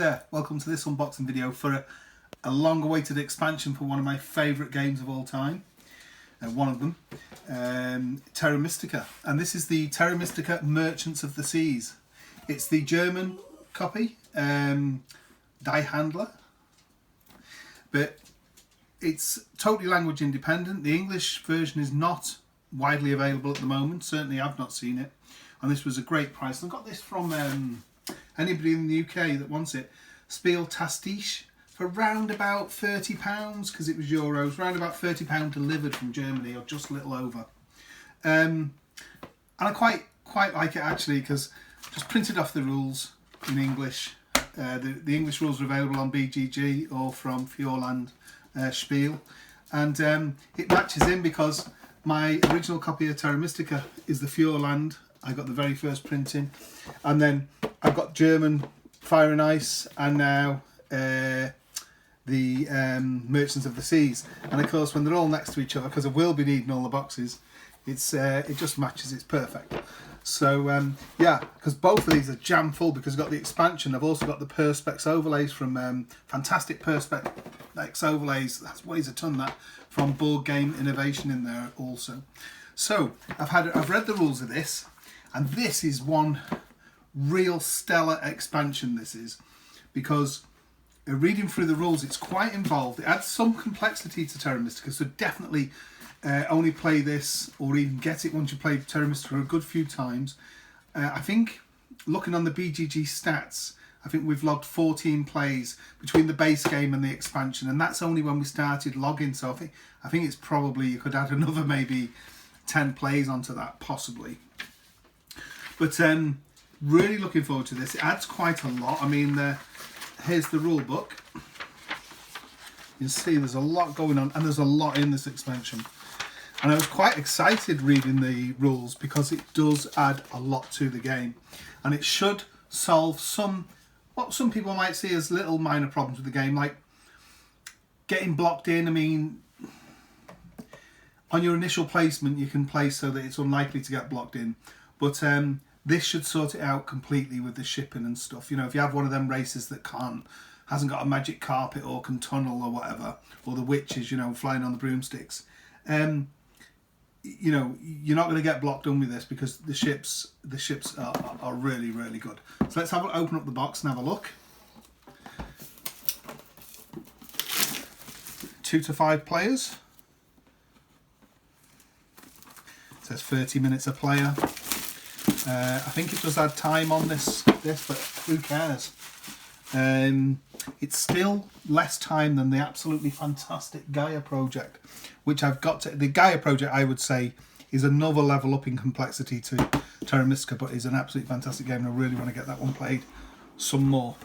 Yeah, welcome to this unboxing video for a long-awaited expansion for one of my favourite games of all time. One of them, Terra Mystica. And this is the Terra Mystica Merchants of the Seas. It's the German copy, Die Handler. But it's totally language independent. The English version is not widely available at the moment. Certainly I've not seen it. And this was a great price. I got this from anybody in the UK that wants it. Spiel Tastiche for round about £30 because it was euros. Round about £30 delivered from Germany, or just a little over. And I quite like it actually, because just printed off the rules in English. The English rules are available on BGG or from Fjordland Spiel, and it matches in because my original copy of Terra Mystica is the Fjordland. I got the very first printing, and then I've got German Fire and Ice, and now the Merchants of the Seas. And of course, when they're all next to each other, because I will be needing all the boxes, it's it just matches. It's perfect. So yeah, because both of these are jam full, because I've got the expansion. I've also got the Perspex overlays from fantastic Perspex overlays. That's weighs a ton, that, from Board Game Innovation in there also. So I've read the rules of this, and this is one real stellar expansion. This is because reading through the rules, it's quite involved. It adds some complexity to Terra Mystica, so definitely only play this, or even get it once you play Terra Mystica a good few times. I think, looking on the BGG stats, I think we've logged 14 plays between the base game and the expansion, and that's only when we started logging. So I think it's probably, you could add another maybe 10 plays onto that, possibly. But really looking forward to this. It adds quite a lot. I mean, here's the rule book. You can see there's a lot going on, and there's a lot in this expansion. And I was quite excited reading the rules because it does add a lot to the game, and it should solve what some people might see as little minor problems with the game, like getting blocked in. I mean, on your initial placement you can place so that it's unlikely to get blocked in, but this should sort it out completely with the shipping and stuff. You know, if you have one of them races that hasn't got a magic carpet or can tunnel or whatever, or the witches, you know, flying on the broomsticks, you know, you're not going to get blocked in with this, because the ships are really, really good. So let's open up the box and have a look. 2 to 5 players. It says 30 minutes a player. I think it does add time on this, but who cares? It's still less time than the absolutely fantastic Gaia project, which I've got to. The Gaia project, I would say, is another level up in complexity to Terra Mystica, but is an absolutely fantastic game, and I really want to get that one played some more.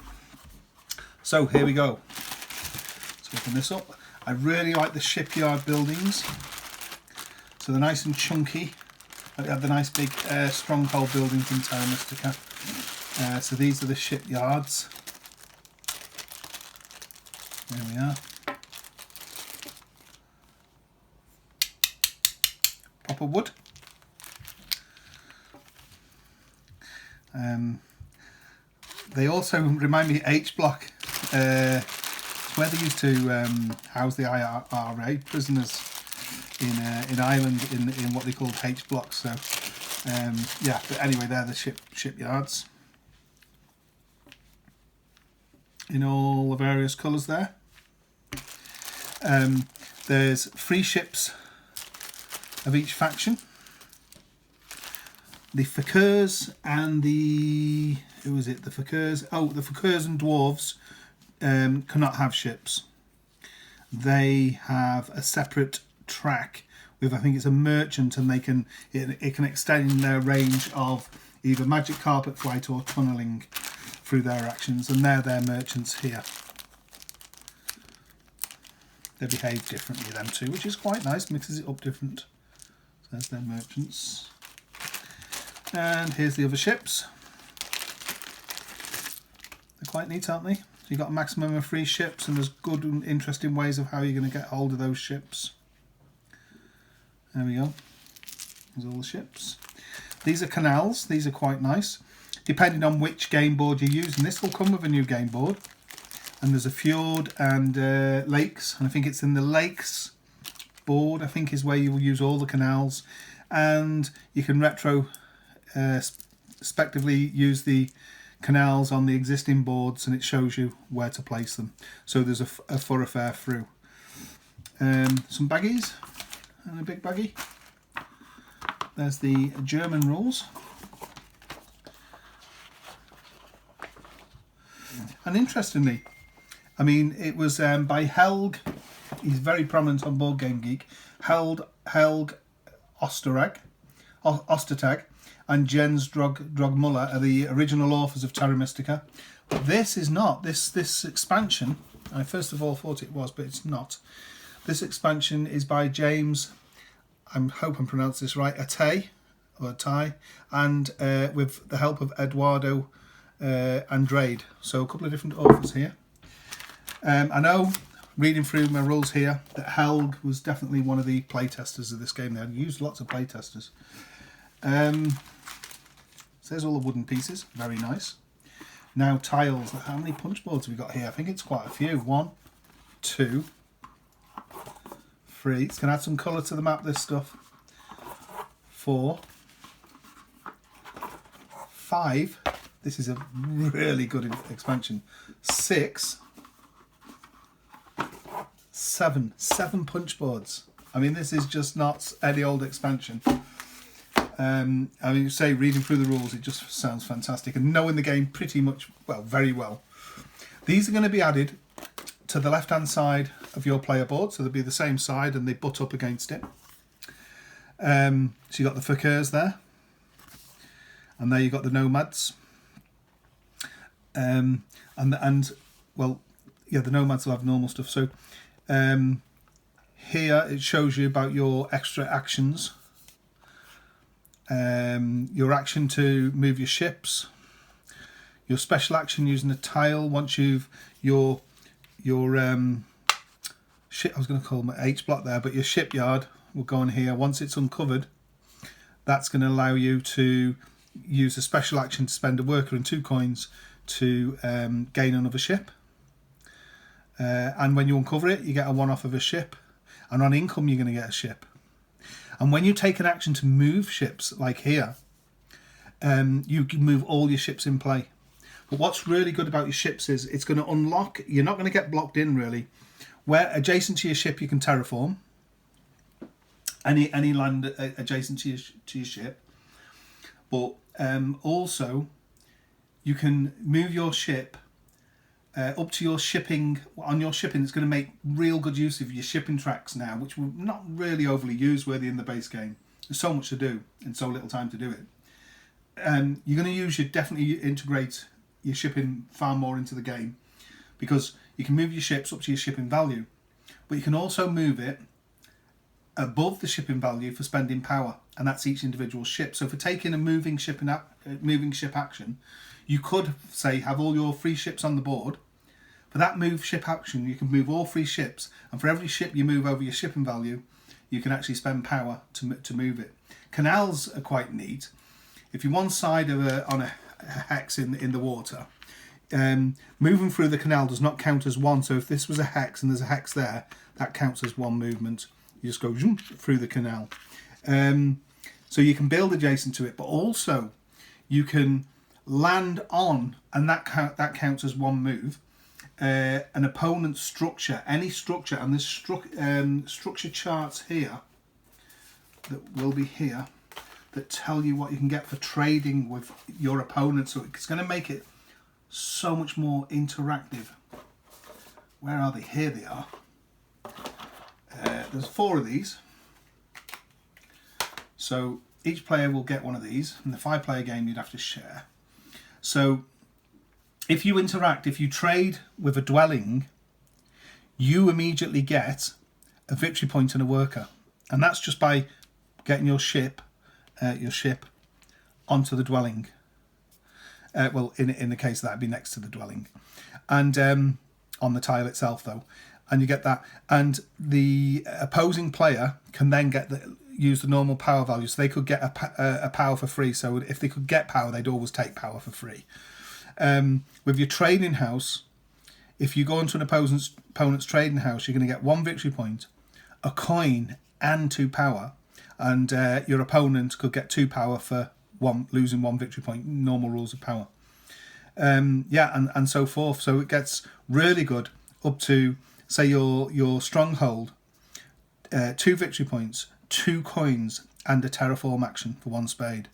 So here we go. Let's open this up. I really like the shipyard buildings. So they're nice and chunky. They have the nice big stronghold buildings in Terra Mystica. So these are the shipyards. There we are. Proper wood. They also remind me of H Block. It's where they used to house the IRA prisoners in Ireland, in what they called H blocks. So yeah, but anyway, they're the shipyards in all the various colours there. There's 3 ships of each faction. The Fakirs and the, who is it? The Fakirs. Oh, the Fakirs and dwarves cannot have ships. They have a separate track with, I think it's a merchant, and it can extend their range of either magic carpet flight or tunneling through their actions, and they're their merchants here. They behave differently, them two, which is quite nice, mixes it up different. So there's their merchants, and here's the other ships. They're quite neat, aren't they? So you've got a maximum of 3 ships, and there's good and interesting ways of how you're going to get hold of those ships. There we go. There's all the ships. These are canals. These are quite nice. depending on which game board you're using. This will come with a new game board. And there's a fjord and lakes. And I think it's in the lakes board, I think, is where you will use all the canals. And you can respectively use the canals on the existing boards, and it shows you where to place them. So there's a thoroughfare through. Some baggies and a big baggie. There's the German rules. And interestingly, I mean, it was by Helg. He's very prominent on Board Game Geek. Helg Ostertag and Jens Drogmuller are the original authors of Terra Mystica. But this is not. This expansion, I first of all thought it was, but it's not. This expansion is by James, I hope I'm pronouncing this right, Atay, and with the help of Eduardo Andrade. So a couple of different authors here. I know, reading through my rules here, that Helg was definitely one of the playtesters of this game. They had used lots of playtesters. So there's all the wooden pieces, very nice. Now tiles, how many punch boards have we got here? I think it's quite a few. 1, 2, 3. It's going to add some colour to the map, this stuff. 4, 5. This is a really good expansion. 6, 7 punch boards. I mean, this is just not any old expansion. I mean, say, reading through the rules, it just sounds fantastic. And knowing the game pretty much, well, very well. These are going to be added to the left-hand side of your player board. So they'll be the same side and they butt up against it. So you've got the Fakirs there. And there you've got the Nomads. Well, yeah, the Nomads will have normal stuff. So here it shows you about your extra actions. Your action to move your ships, your special action using a tile. Once you've your ship, I was going to call my H block there, but your shipyard will go in here. Once it's uncovered, that's going to allow you to use a special action to spend a worker and 2 coins to gain another ship. And when you uncover it, you get a 1 off of a ship, and on income you're going to get a ship. And when you take an action to move ships, like here, you can move all your ships in play. But what's really good about your ships is it's going to unlock, you're not going to get blocked in really. Where adjacent to your ship you can terraform, any land adjacent to your ship. But also you can move your ship up to your shipping. On your shipping, it's going to make real good use of your shipping tracks now, which will not really overly use-worthy in the base game. There's so much to do and so little time to do it. You're going to use definitely integrate your shipping far more into the game, because you can move your ships up to your shipping value, but you can also move it above the shipping value for spending power, and that's each individual ship. So for taking a moving ship action, you could say have all your free ships on the board. For that move ship action, you can move all 3 ships, and for every ship you move over your shipping value, you can actually spend power to move it. Canals are quite neat. If you're one side of on a hex in the water, moving through the canal does not count as 1. So if this was a hex and there's a hex there, that counts as 1 movement. You just go through the canal. So you can build adjacent to it, but also you can land on, and that counts as 1 move. An opponent's structure, any structure, and there's structure charts here that will be here that tell you what you can get for trading with your opponent. So it's going to make it so much more interactive. Where are they? Here they are. There's 4 of these. So each player will get one of these. In the 5-player game, you'd have to share. So if you interact, if you trade with a dwelling, you immediately get a victory point and a worker. And that's just by getting your ship onto the dwelling. Well, in the case that'd be next to the dwelling. And on the tile itself though. And you get that. And the opposing player can then get use the normal power value, so they could get a power for free. So if they could get power, they'd always take power for free. With your trading house, if you go into an opponent's trading house, you're going to get 1 victory point, a coin, and 2 power, and your opponent could get 2 power for losing 1 victory point. Normal rules of power. Yeah, and so forth. So it gets really good up to, say, your stronghold, 2 victory points, 2 coins, and a terraform action for 1 spade.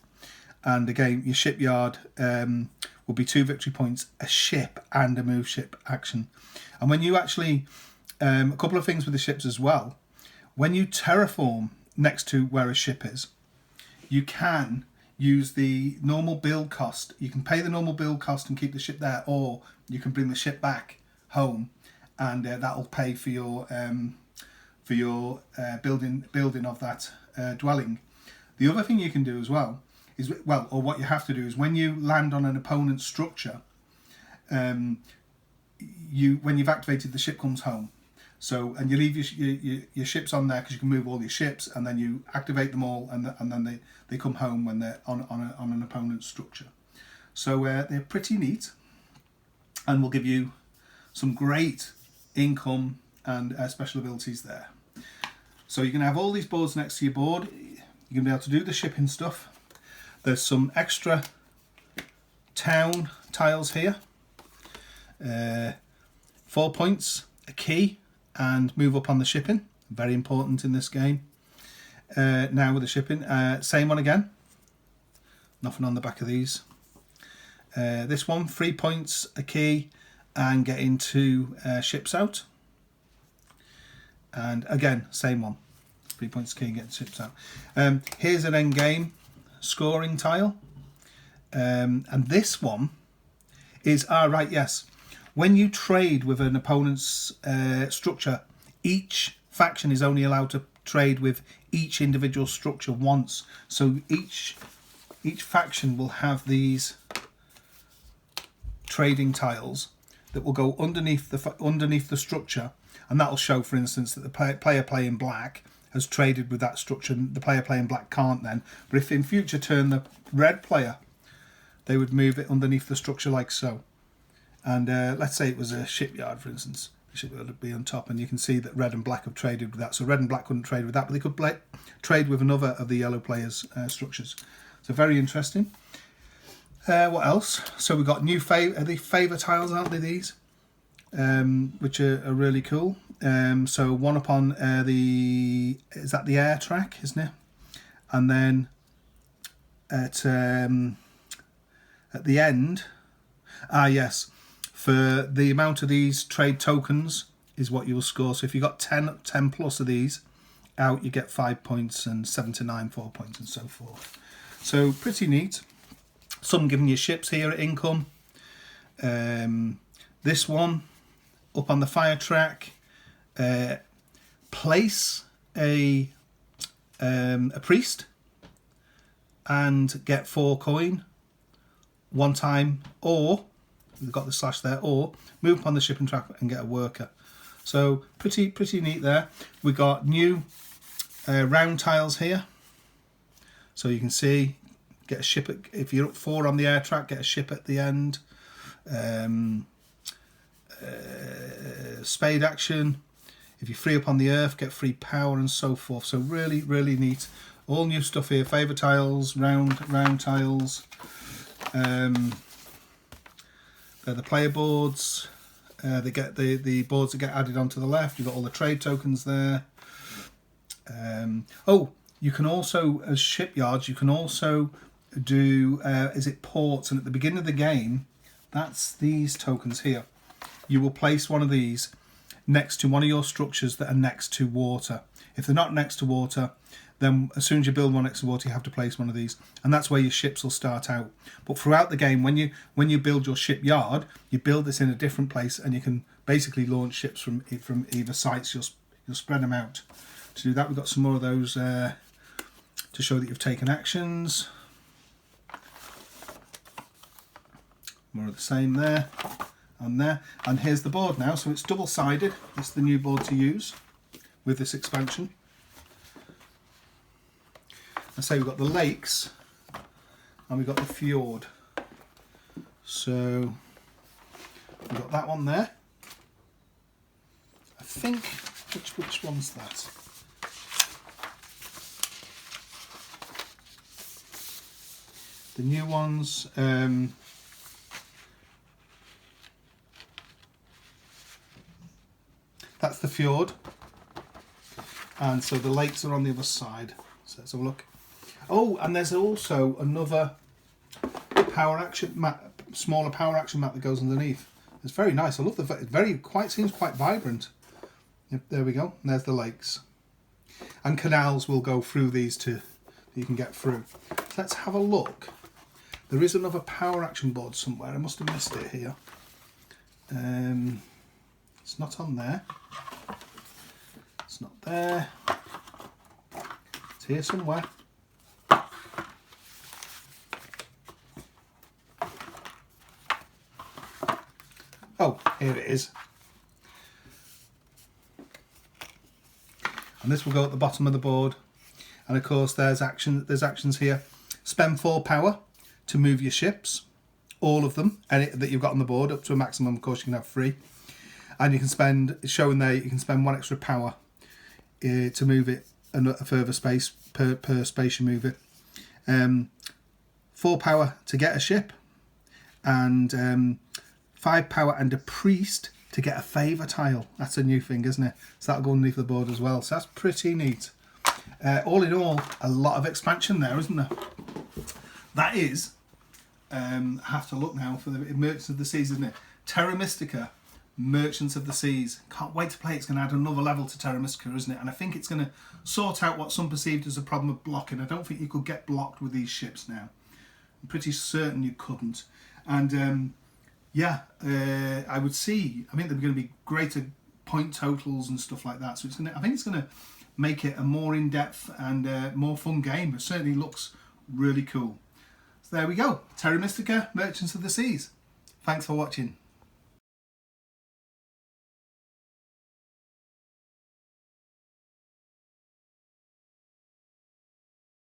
And again, your shipyard will be 2 victory points, a ship, and a move ship action. And when you actually, a couple of things with the ships as well, when you terraform next to where a ship is, you can use the normal build cost. You can pay the normal build cost and keep the ship there, or you can bring the ship back home, and that'll pay for your building of that dwelling. The other thing you can do as well is, or what you have to do is, when you land on an opponent's structure, when you've activated, the ship comes home. So, and you leave your ships on there because you can move all your ships, and then you activate them all, and then they come home when they're on an opponent's structure. So they're pretty neat, and will give you some great income and special abilities there. So you're going to have all these boards next to your board. You're going to be able to do the shipping stuff. There's some extra town tiles here. 4 points, a key, and move up on the shipping. Very important in this game. Now with the shipping, same one again. Nothing on the back of these. This one, 3 points, a key, and get into ships out. And again, same one, 3 points, key, and get ships out. Here's an end game scoring tile. And this one is, right, yes. When you trade with an opponent's structure, each faction is only allowed to trade with each individual structure once. So each faction will have these trading tiles that will go underneath the structure, and that will show, for instance, that the player playing black has traded with that structure, and the player playing black can't then. But if in future turn the red player, they would move it underneath the structure like so. And let's say it was a shipyard, for instance. The shipyard would be on top, and you can see that red and black have traded with that. So red and black couldn't trade with that, but they could trade with another of the yellow players' structures. So very interesting. What else? So we've got new favour tiles, aren't they, these? Which are really cool. So one upon is that the air track, isn't it? And then at the end, yes, for the amount of these trade tokens is what you will score. So if you got 10 plus of these out, you get 5 points, and 7 to 9, 4 points, and so forth. So pretty neat. Some giving you ships here at income. This one up on the fire track, place a priest and get 4 coin 1 time, or we've got the slash there, or move up on the shipping track and get a worker. So pretty neat there. We got new round tiles here, so you can see, get a ship if you're up 4 on the air track, get a ship at the end. Spade action. If you're 3 up on the earth, get 3 power, and so forth. So really neat. All new stuff here. Favour tiles, round tiles. They're the player boards. They get the boards that get added onto the left. You've got all the trade tokens there. You can also, as shipyards, you can also do ports, and at the beginning of the game, that's these tokens here. You will place one of these next to one of your structures that are next to water. If they're not next to water, then as soon as you build one next to water, you have to place one of these, and that's where your ships will start out. But throughout the game, when you build your shipyard, you build this in a different place, and you can basically launch ships from either sites. You'll spread them out. To do that, we've got some more of those to show that you've taken actions. More of the same there and there. And here's the board now. So it's double-sided. It's the new board to use with this expansion. say we've got the lakes and we've got the fjord. So we've got that one there. I think, which one's that? The new ones, that's the fjord, and so the lakes are on the other side. So let's have a look. Oh, and there's also another power action map, smaller power action map that goes underneath. It's very nice. I love the seems quite vibrant. Yep, there we go. And there's the lakes, and canals will go through these too. You can get through. So let's have a look. There is another power action board somewhere. I must have missed it here. It's not on there. It's not there. It's here somewhere. Oh, here it is. And this will go at the bottom of the board. And of course, there's actions here. Spend 4 power to move your ships, all of them, any that you've got on the board, up to a maximum. Of course, you can have 3, and you can spend. It's showing there you can spend 1 extra power to move it a further space per space you move it. 4 power to get a ship, and 5 power and a priest to get a favour tile. That's a new thing, isn't it? So that'll go underneath the board as well. So that's pretty neat. All in all, a lot of expansion there, isn't there? That is, I have to look now for the Merchants of the Seas, isn't it? Terra Mystica, Merchants of the Seas. Can't wait to play it. It's going to add another level to Terra Mystica, isn't it? And I think it's going to sort out what some perceived as a problem of blocking. I don't think you could get blocked with these ships now. I'm pretty certain you couldn't. And I would see, I think there's going to be greater point totals and stuff like that. So it's I think it's going to make it a more in-depth and more fun game. It certainly looks really cool. So there we go. Terra Mystica, Merchants of the Seas. Thanks for watching.